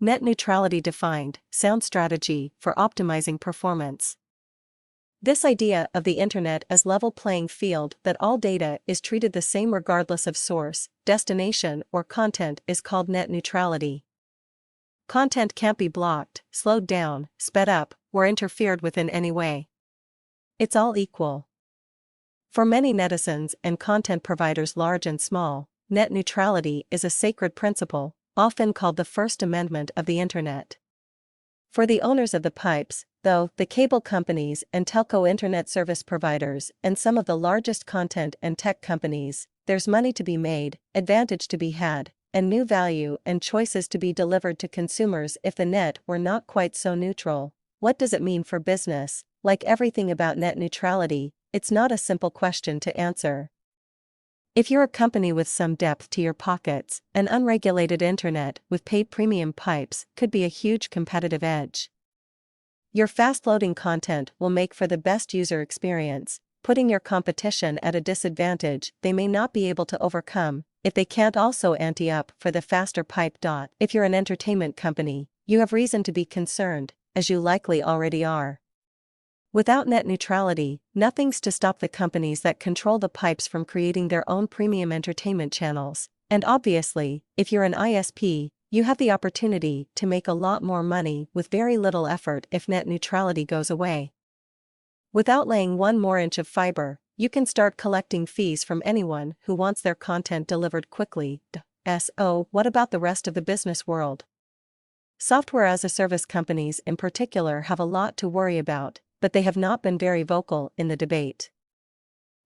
Net neutrality defined, sound strategy for optimizing performance. This idea of the internet as level playing field that all data is treated the same regardless of source, destination, or content is called net neutrality. Content can't be blocked, slowed down, sped up, or interfered with in any way. It's all equal. For many netizens and content providers large and small, net neutrality is a sacred principle, often called the First Amendment of the Internet. For the owners of the pipes, though, the cable companies and telco internet service providers and some of the largest content and tech companies, there's money to be made, advantage to be had, and new value and choices to be delivered to consumers if the net were not quite so neutral. What does it mean for business? Like everything about net neutrality, it's not a simple question to answer. If you're a company with some depth to your pockets, an unregulated internet with paid premium pipes could be a huge competitive edge. Your fast-loading content will make for the best user experience, putting your competition at a disadvantage they may not be able to overcome if they can't also ante up for the faster pipe. If you're an entertainment company, you have reason to be concerned, as you likely already are. Without net neutrality, nothing's to stop the companies that control the pipes from creating their own premium entertainment channels, and obviously, if you're an ISP, you have the opportunity to make a lot more money with very little effort if net neutrality goes away. Without laying one more inch of fiber, you can start collecting fees from anyone who wants their content delivered quickly. So, what about the rest of the business world? Software as a service companies in particular have a lot to worry about, but they have not been very vocal in the debate.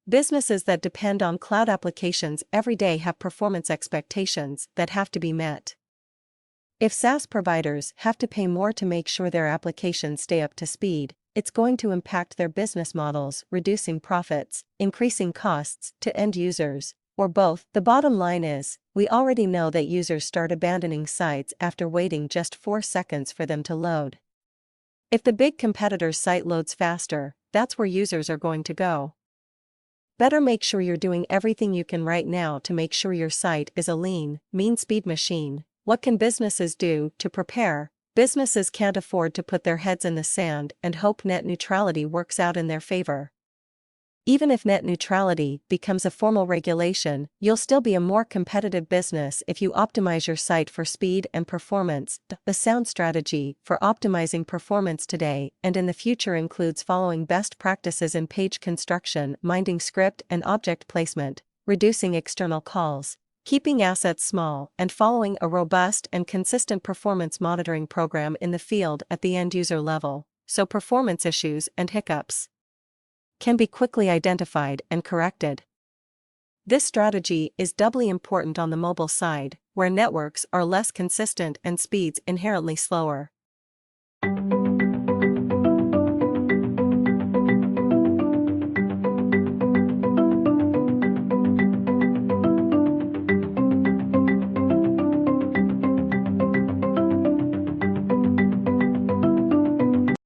Businesses that depend on cloud applications every day have performance expectations that have to be met. If SaaS providers have to pay more to make sure their applications stay up to speed, it's going to impact their business models, reducing profits, increasing costs to end users, or both. The bottom line is, we already know that users start abandoning sites after waiting just 4 seconds for them to load. If the big competitor's site loads faster, that's where users are going to go. Better make sure you're doing everything you can right now to make sure your site is a lean, mean speed machine. What can businesses do to prepare? Businesses can't afford to put their heads in the sand and hope net neutrality works out in their favor. Even if net neutrality becomes a formal regulation, you'll still be a more competitive business if you optimize your site for speed and performance. The sound strategy for optimizing performance today and in the future includes following best practices in page construction, minding script and object placement, reducing external calls, keeping assets small, and following a robust and consistent performance monitoring program in the field at the end-user level, so performance issues and hiccups can be quickly identified and corrected. This strategy is doubly important on the mobile side, where networks are less consistent and speeds inherently slower.